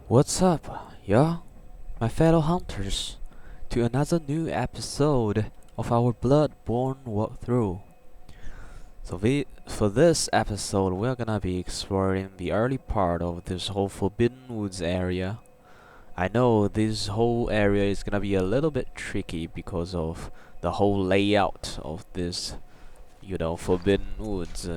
What's up, yeah, my fellow hunters, to another new episode of our Bloodborne walkthrough. For this episode, we're gonna be exploring the early part of this whole Forbidden Woods area. I know this whole area is gonna be a little bit tricky because of the whole layout of this, Forbidden Woods.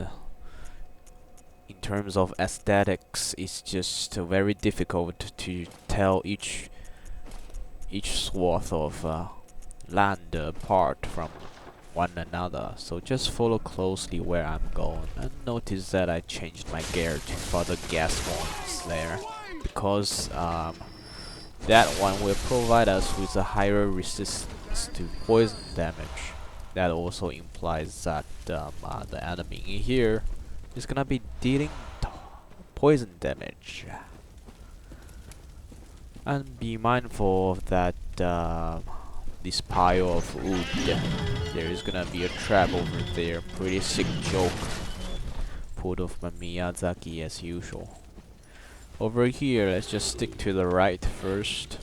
In terms of aesthetics, it's just very difficult to tell each swath of land apart from one another. So just follow closely where I'm going, and notice that I changed my gear to further gas points there, because that one will provide us with a higher resistance to poison damage. That also implies that the enemy in here is gonna be dealing poison damage. And be mindful of that this pile of wood. There is gonna be a trap over there. Pretty sick joke pulled off by Miyazaki as usual. Over here, let's just stick to the right first.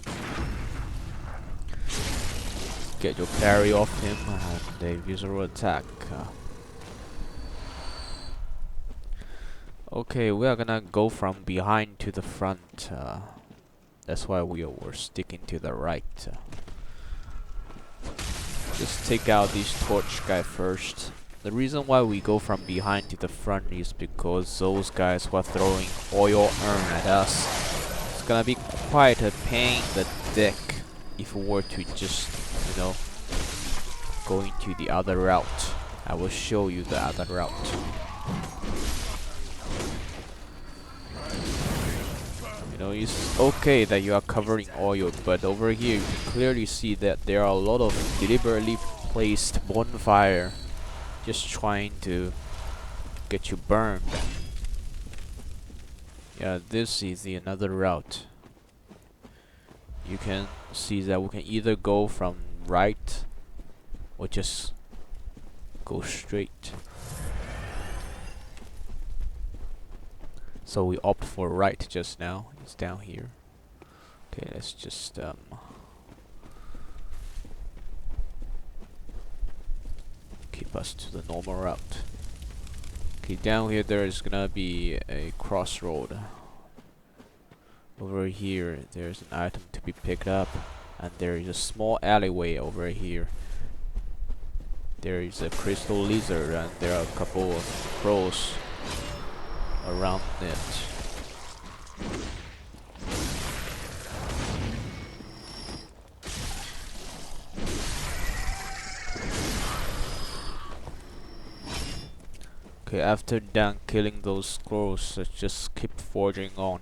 Get your parry off him and a visual attack. Okay, we are gonna go from behind to the front. That's why we were sticking to the right. Just take out this torch guy first. The reason why we go from behind to the front is because those guys were throwing oil urn at us. It's gonna be quite a pain in the dick if we were to just, go into the other route. I will show you the other route. It's okay that you are covering oil, but over here you can clearly see that there are a lot of deliberately placed bonfire just trying to get you burned. Yeah, this is the another route. You can see that we can either go from right or just go straight. So we opt for right just now. It's down here. Okay, let's just keep us to the normal route. Okay, down here there is gonna be a crossroad. Over here there's an item to be picked up, and there is a small alleyway over here. There is a crystal lizard, and there are a couple of crows around it. Okay, after done killing those squirrels, let's just keep forging on.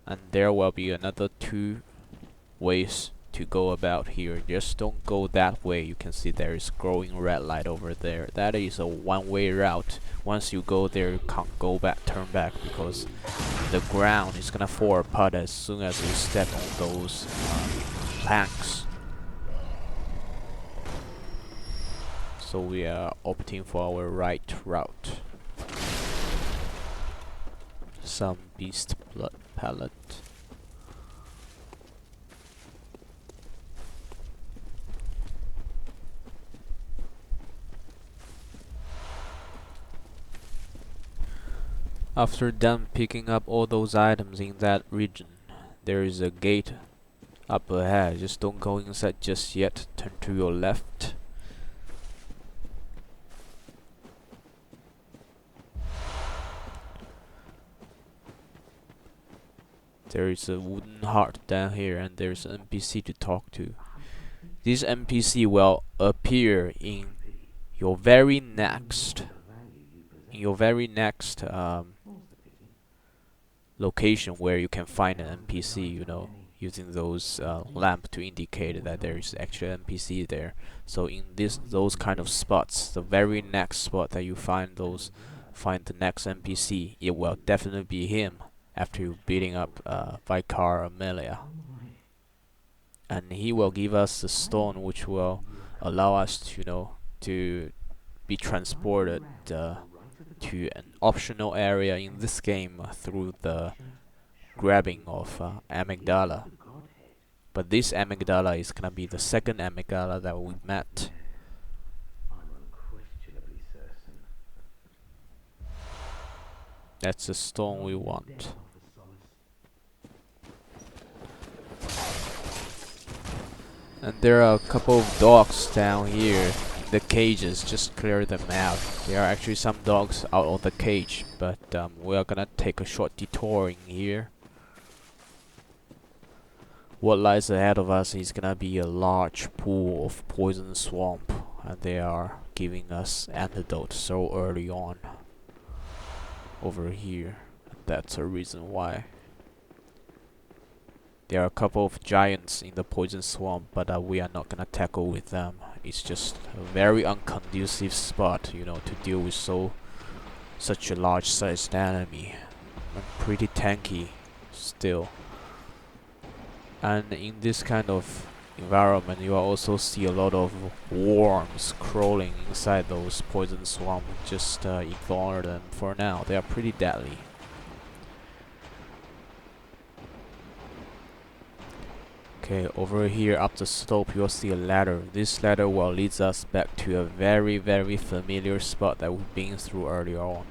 And there will be another 2 ways to go about here. Just don't go that way. You can see there is growing red light over there. That is a one-way route. Once you go there, you can't go back, turn back, because the ground is gonna fall apart as soon as you step on those planks. So we are opting for our right route. Some beast blood palette. After done picking up all those items in that region, there is a gate up ahead. Just don't go inside just yet. Turn to your left. There is a wooden heart down here, and there's an NPC to talk to. This NPC will appear in your very next location where you can find an NPC, using those lamp to indicate that there is actually an NPC there. So in those kind of spots, the very next spot that you find the next NPC, it will definitely be him after you beating up Vicar Amelia. And he will give us the stone which will allow us to be transported to an optional area in this game through the grabbing of amygdala. But this amygdala is gonna be the second amygdala that we met. That's the stone we want. And there are a couple of dogs down here. The cages, just clear them out. There are actually some dogs out of the cage, but we are gonna take a short detour in here. What lies ahead of us is gonna be a large pool of poison swamp, and they are giving us antidote so early on over here. That's a reason why. There are a couple of giants in the poison swamp, but we are not gonna tackle with them. It's just a very unconducive spot, you know, to deal with such a large-sized enemy. And pretty tanky still. And in this kind of environment, you will also see a lot of worms crawling inside those poison swamp. Just ignore them for now. They are pretty deadly. Okay, over here up the slope you'll see a ladder. This ladder will lead us back to a very familiar spot that we've been through earlier on.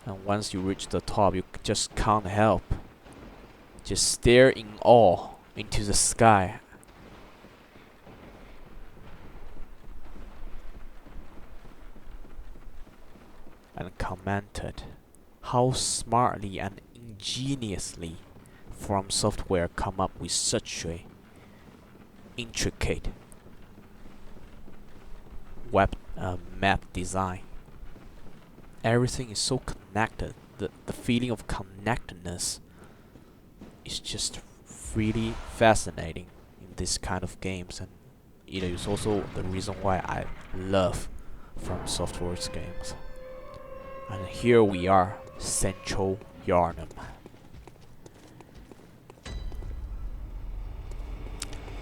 And once you reach the top, you just can't help just stare in awe into the sky. And commented how smartly and ingeniously From Software come up with such a intricate map design. Everything is so connected. The feeling of connectedness is just really fascinating in this kind of games, and it is also the reason why I love From Software's games. And here we are, Central Yarnum.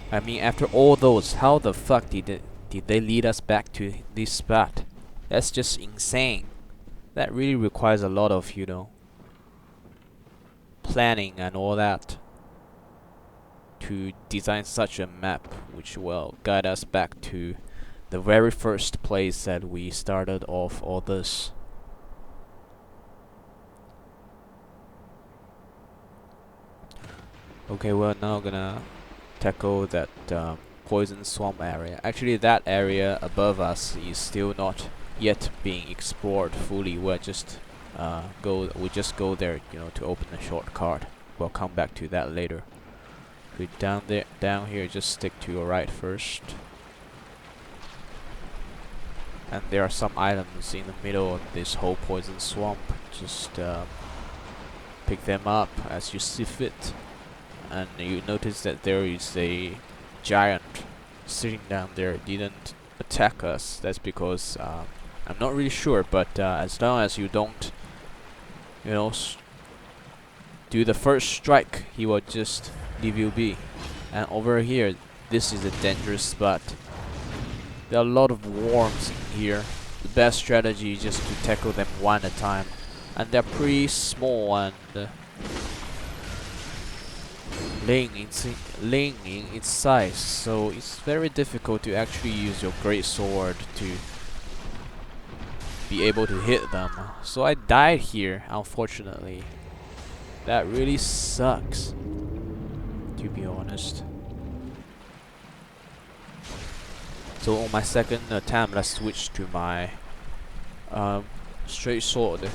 I mean, after all those, how the fuck did they lead us back to this spot? That's just insane. That really requires a lot of, you know, planning and all that to design such a map which will guide us back to the very first place that we started off all this. Okay, we're now gonna tackle that poison swamp area. Actually, that area above us is still not yet being explored fully. We just go there, you know, to open a shortcut. We'll come back to that later. Okay, down here, just stick to your right first. And there are some items in the middle of this whole poison swamp. Just pick them up as you see fit. And you notice that there is a giant sitting down there. Didn't attack us. That's because I'm not really sure, but as long as you don't, you know, do the first strike, he will just leave you be. And over here, this is a dangerous spot. There are a lot of worms in here. The best strategy is just to tackle them one at a time, and they're pretty small and laying in its size, so it's very difficult to actually use your great sword to be able to hit them. So I died here, unfortunately. That really sucks, to be honest. So on my second attempt, let's switch to my straight sword.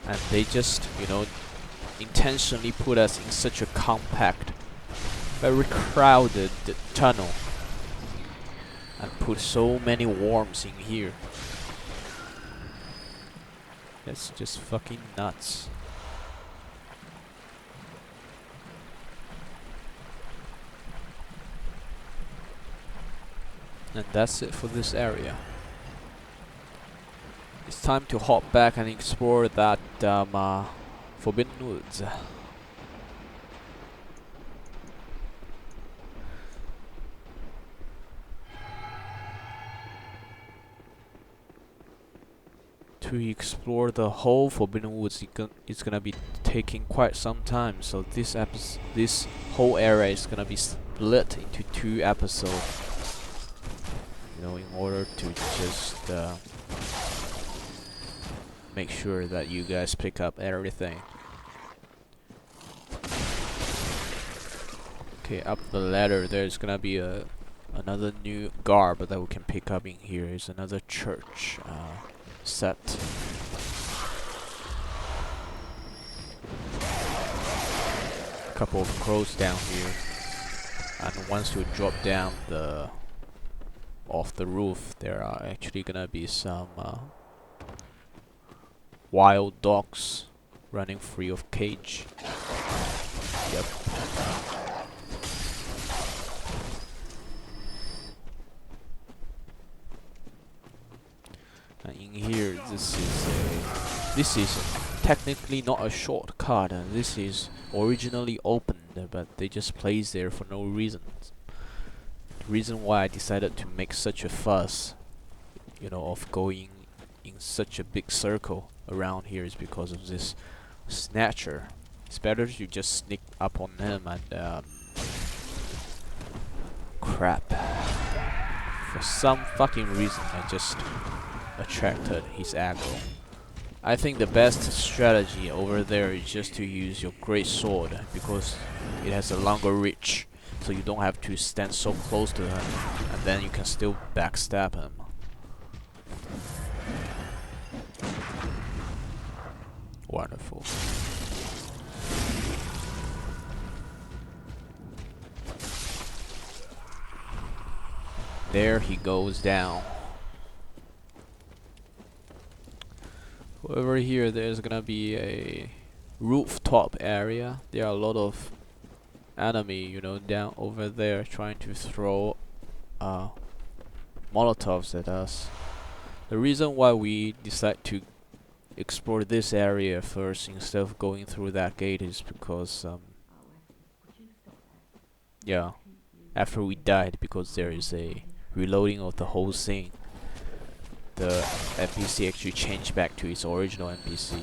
And they just, you know, intentionally put us in such a compact, very crowded tunnel, and put so many worms in here. That's just fucking nuts. And that's it for this area. It's time to hop back and explore that Forbidden Woods. to explore the whole Forbidden Woods, it's gonna be taking quite some time. So this whole area is gonna be split into 2 episodes. You know, in order to just make sure that you guys pick up everything. Okay, up the ladder, there's gonna be another new garb that we can pick up in here. Is another church set. A couple of crows down here, and once you drop down off the roof, there are actually gonna be some wild dogs running free of cage. Yep. And in here, this is technically not a shortcut, and this is originally opened, but they just placed there for no reason. The reason why I decided to make such a fuss, you know, of going in such a big circle around here is because of this snatcher. It's better you just sneak up on him and crap. For some fucking reason, I just attracted his aggro. I think the best strategy over there is just to use your great sword, because it has a longer reach, so you don't have to stand so close to him, and then you can still backstab him. Wonderful. There he goes down. Over here, there's gonna be a rooftop area. There are a lot of enemy, you know, down over there trying to throw molotovs at us. The reason why we decide to explore this area first instead of going through that gate is because yeah, after we died, because there is a reloading of the whole scene, the NPC actually changed back to its original NPC.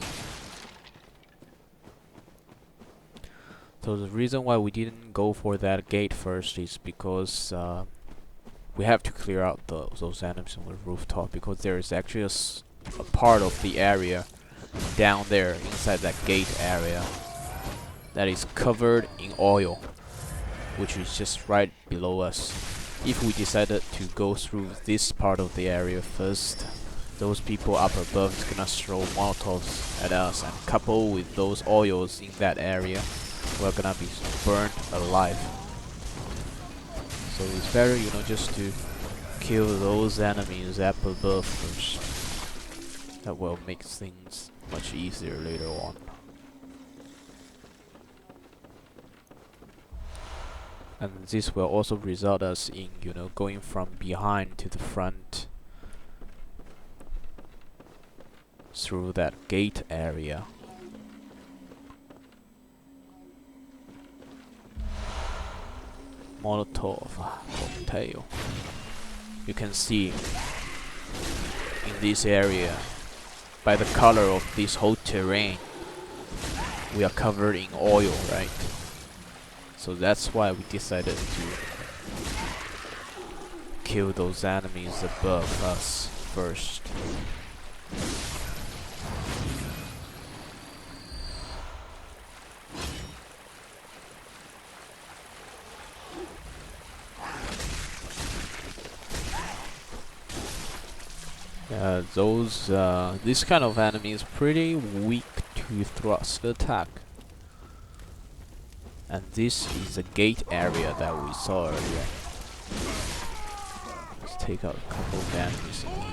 So the reason why we didn't go for that gate first is because we have to clear out those enemies on the rooftop, because there is actually a part of the area down there inside that gate area that is covered in oil, which is just right below us. If we decided to go through this part of the area first, those people up above is gonna throw molotovs at us, and coupled with those oils in that area, we're gonna be burned alive. So it's better, you know, just to kill those enemies up above first. That will make things much easier later on. And this will also result us in, you know, going from behind to the front through that gate area. Molotov cocktail. You can see in this area, by the color of this whole terrain, we are covered in oil, right? So that's why we decided to kill those enemies above us first. This kind of enemy is pretty weak to thrust attack. And this is a gate area that we saw earlier. Let's take out a couple of enemies in here.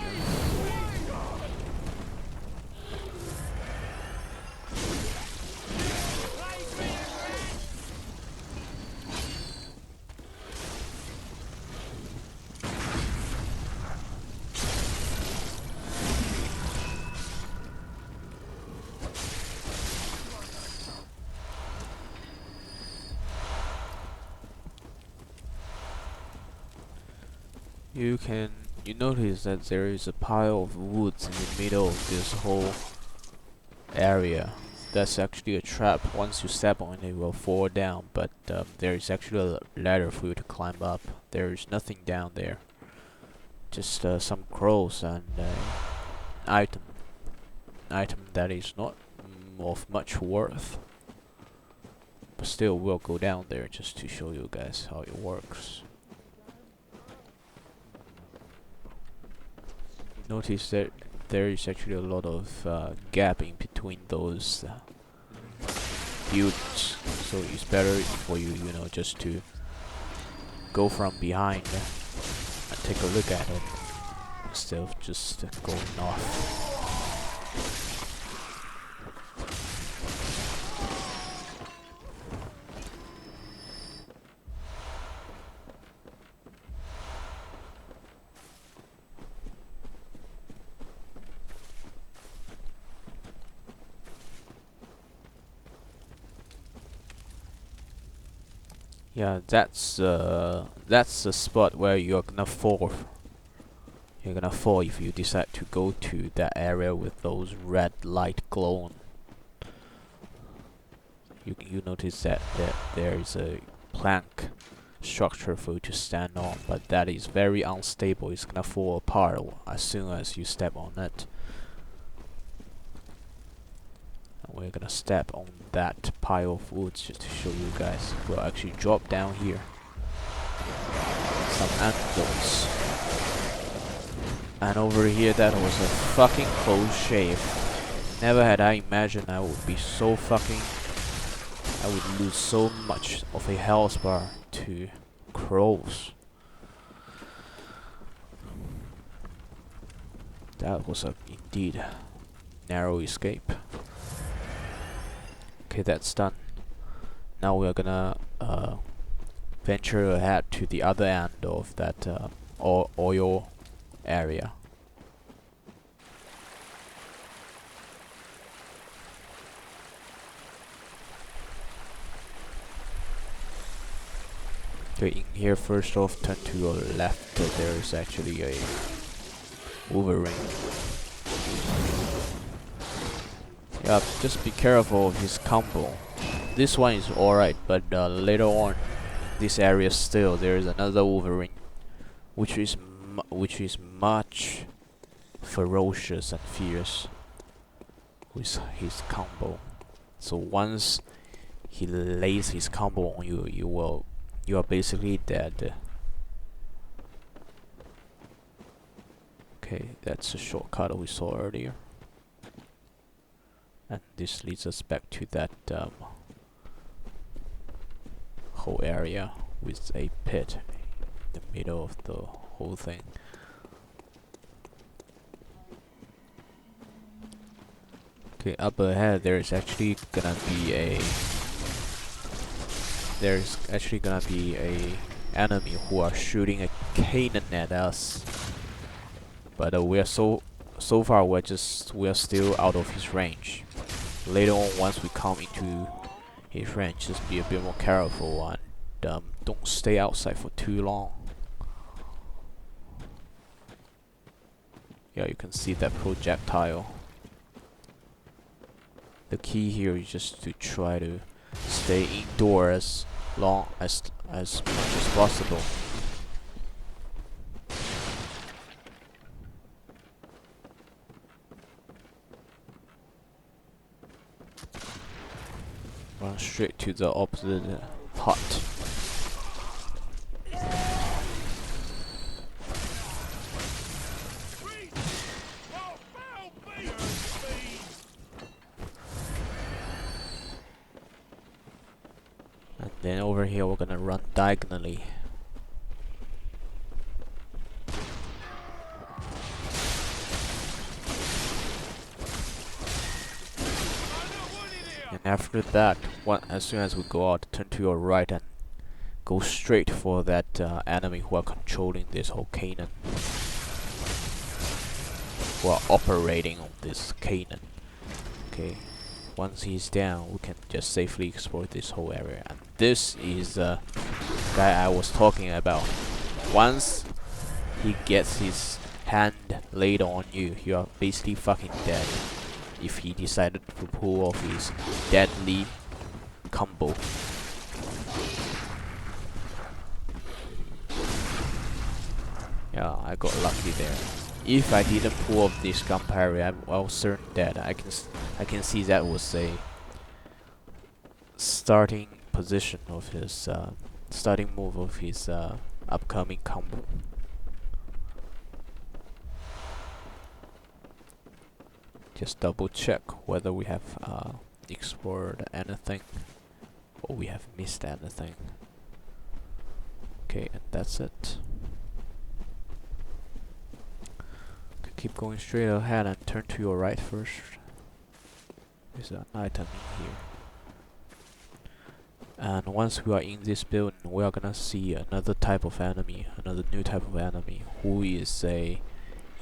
You can you notice that there is a pile of woods in the middle of this whole area. That's actually a trap. Once you step on it, it will fall down, but there is actually a ladder for you to climb up. There is nothing down there. Just some crows and item. Item that is not of much worth. But still, we'll go down there just to show you guys how it works. Notice that there is actually a lot of gap in between those builds, so it's better for you, you know, just to go from behind and take a look at it instead of just going off. Yeah, that's the spot where you're gonna fall. You're gonna fall if you decide to go to that area with those red light glowing. You notice that there is a plank structure for you to stand on, but that is very unstable. It's gonna fall apart as soon as you step on it. We're gonna step on that pile of woods just to show you guys. We'll actually drop down here. Some antidotes. And over here, that was a fucking close shave. Never had I imagined I would be so fucking... I would lose so much of a health bar to crows. That was a indeed narrow escape. Okay, that's done. Now we're gonna venture ahead to the other end of that oil area. Okay, in here, first off, turn to your left. There is actually a Wolverine. Yeah, just be careful of his combo. This one is alright, but later on, this area still there is another Wolverine, which is much ferocious and fierce with his combo. So once he lays his combo on you, you are basically dead. Okay, that's a shortcut we saw earlier. And this leads us back to that whole area with a pit in the middle of the whole thing. Okay, up ahead there's actually gonna be a enemy who are shooting a cannon at us. But we are so far we are still out of his range. Later on, once we come into his range, just be a bit more careful and don't stay outside for too long. Yeah, you can see that projectile. The key here is just to try to stay indoors as long as much as possible. Run straight to the opposite hut. And then over here we're gonna run diagonally. And after that, as soon as we go out, turn to your right and go straight for that enemy who are controlling this whole cannon. Who are operating on this cannon. Okay, once he's down, we can just safely explore this whole area. And this is the guy I was talking about. Once he gets his hand laid on you, you are basically fucking dead. If he decided to pull off his deadly combo. Yeah, I got lucky there. If I didn't pull off this gun parry, I was certain dead. I can see that was a starting position of his starting move of his upcoming combo. Just double check whether we have explored anything or we have missed anything. Okay, and that's it. Okay, keep going straight ahead and turn to your right first. There's an item in here. And once we are in this building, we are gonna see another type of enemy, another new type of enemy, who is a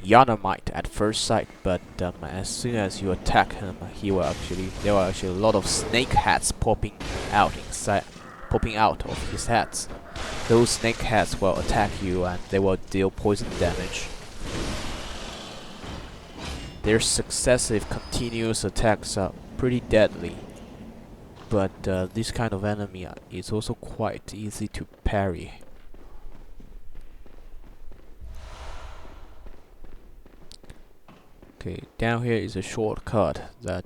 Yanamite at first sight, but as soon as you attack him, there were actually a lot of snake heads popping out of his heads. Those snake heads will attack you and they will deal poison damage. Their successive continuous attacks are pretty deadly, but this kind of enemy is also quite easy to parry. Okay, down here is a shortcut that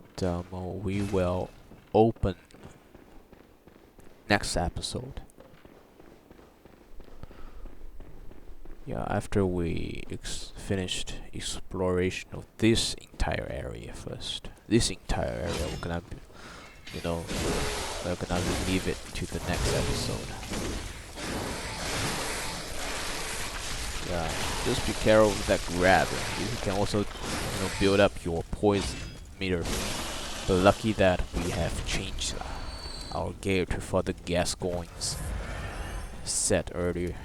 we will open next episode. Yeah, after we finished exploration of this entire area first. This entire area we're gonna leave it to the next episode. Yeah, just be careful with that grab. You can also, build up your poison meter. But lucky that we have changed our gear to for the Gascoignes set earlier.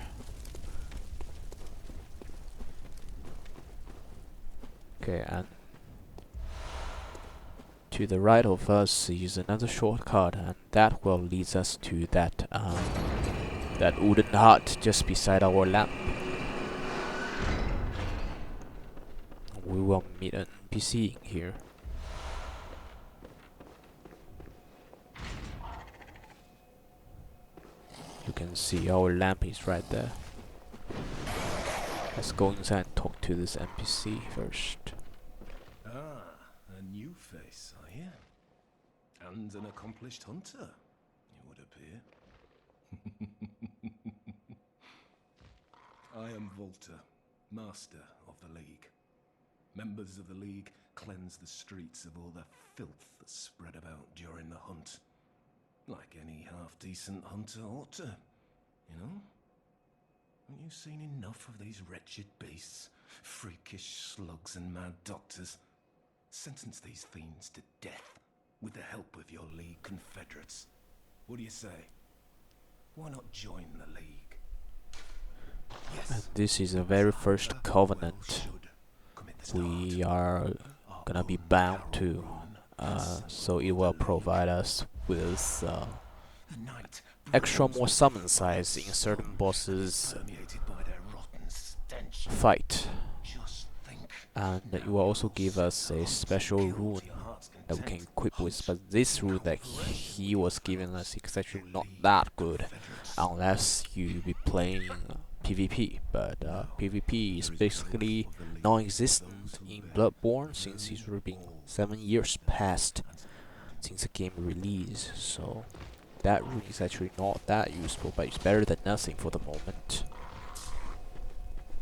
Okay, and to the right of us is another shortcut, and that will lead us to that wooden hut just beside our lamp. We will meet an NPC here. You can see our lamp is right there. Let's go inside and talk to this NPC first. Ah, a new face, are you? And an accomplished hunter, it would appear. I am Volta, master of the League. Members of the League cleanse the streets of all the filth that's spread about during the hunt. Like any half-decent hunter ought to, you know? Haven't you seen enough of these wretched beasts? Freakish slugs and mad doctors. Sentence these fiends to death with the help of your League confederates. What do you say? Why not join the League? Yes. And this is the very first covenant we are gonna be bound to, so it will provide us with extra more summon size in certain bosses fight, and it will also give us a special rune that we can equip with, but this rune that he was giving us is actually not that good unless you be playing PvP, but PvP is basically non-existent in Bloodborne since it's already been 7 years past since the game release, so that rune is actually not that useful, but it's better than nothing for the moment.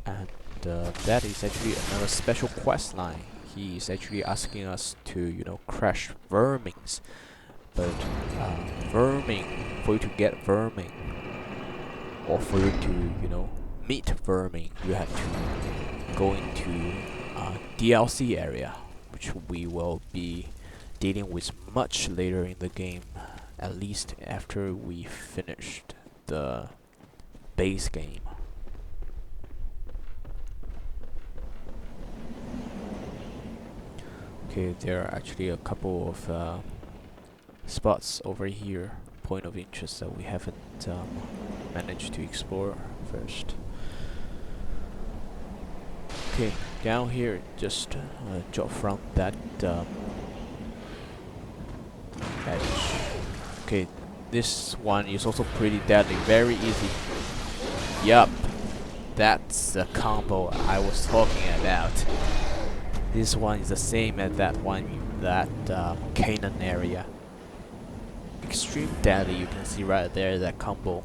And that is actually another special quest line. He is actually asking us to, crash vermins, but vermin, for you to get vermin, or for you to, meet vermin, you have to go into DLC area, which we will be dealing with much later in the game, at least after we finished the base game. Okay, there are actually a couple of spots over here, point of interest, that we haven't managed to explore first. Okay, down here, just drop from that edge. Okay, this one is also pretty deadly, very easy. Yup, that's the combo I was talking about. This one is the same as that one, that Canaan area. Extreme deadly, you can see right there, that combo.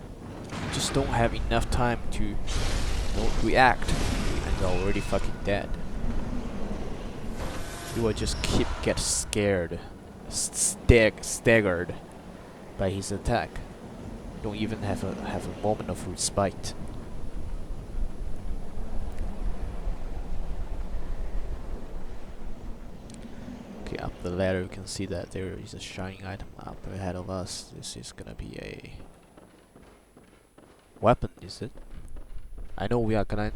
You just don't have enough time to react, and you're already fucking dead. You will just get scared, staggered by his attack. Don't even have a moment of respite. Okay, up the ladder you can see that there is a shining item up ahead of us. This is gonna be a weapon, is it? I know we are gonna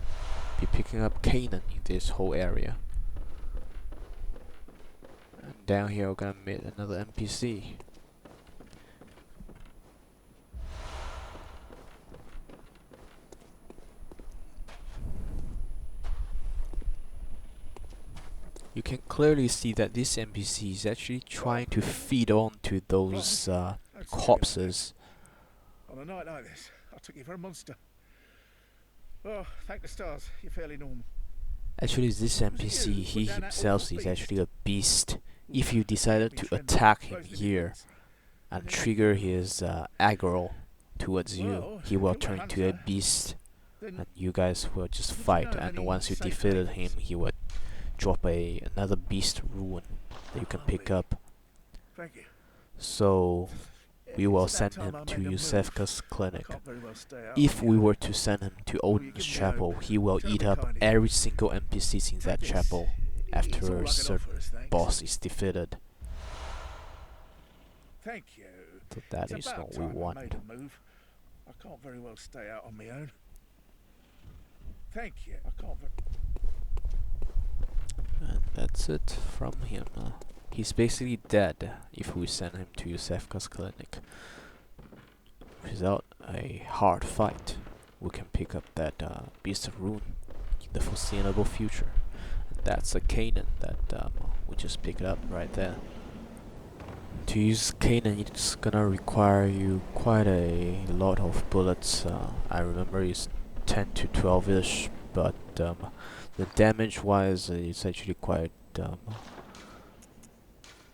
be picking up Canaan in this whole area. And down here we're gonna meet another NPC. You can clearly see that this NPC is actually trying to feed on to those corpses. On a night like this, I took you for a monster. Well, thank the stars, you're fairly normal. Actually, this NPC, he himself is actually a beast. If you decided to attack him here and trigger his aggro towards you, he will turn into a beast, and you guys will just fight. And once you defeated him, he would drop another beast ruin that you can pick up. Thank you. So we will send him to Yusefka's clinic. If we were to send him to Odin's chapel, he will eat up every single NPC in that chapel after a certain boss is defeated. Thank you. So that is what we want. I can't very well stay out on my own. Thank you. I can't And that's it from him. He's basically dead if we send him to Yusefka's clinic. Without a hard fight, we can pick up that beast rune in the foreseeable future. And that's a Canaan that we just picked up right there. To use Canaan, it's gonna require you quite a lot of bullets. I remember it's 10 to 12-ish, but the damage wise it's actually quite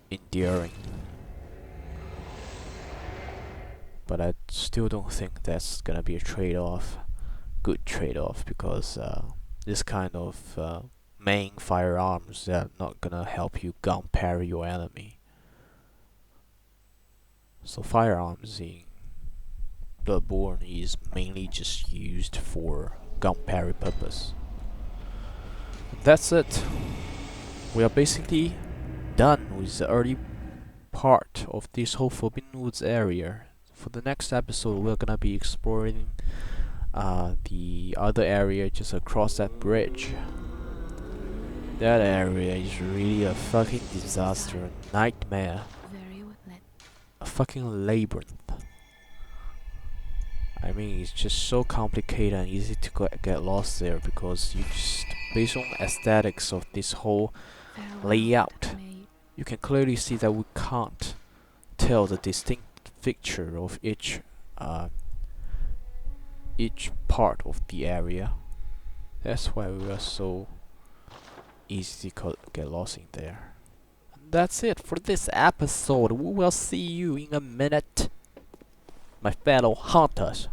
enduring. But I still don't think that's gonna be a good trade-off, because this kind of main firearms are not gonna help you gun parry your enemy. So firearms in Bloodborne is mainly just used for gun parry purpose. That's it. We are basically done with the early part of this whole Forbidden Woods area. For the next episode, we're gonna be exploring the other area just across that bridge. That area is really a fucking disaster, a nightmare, a fucking labyrinth. I mean, it's just so complicated and easy to get lost there, because you just, based on aesthetics of this whole layout, you can clearly see that we can't tell the distinct feature of each part of the area. That's why we are so easy to get lost in there. And that's it for this episode. We will see you in a minute, my fellow hunters.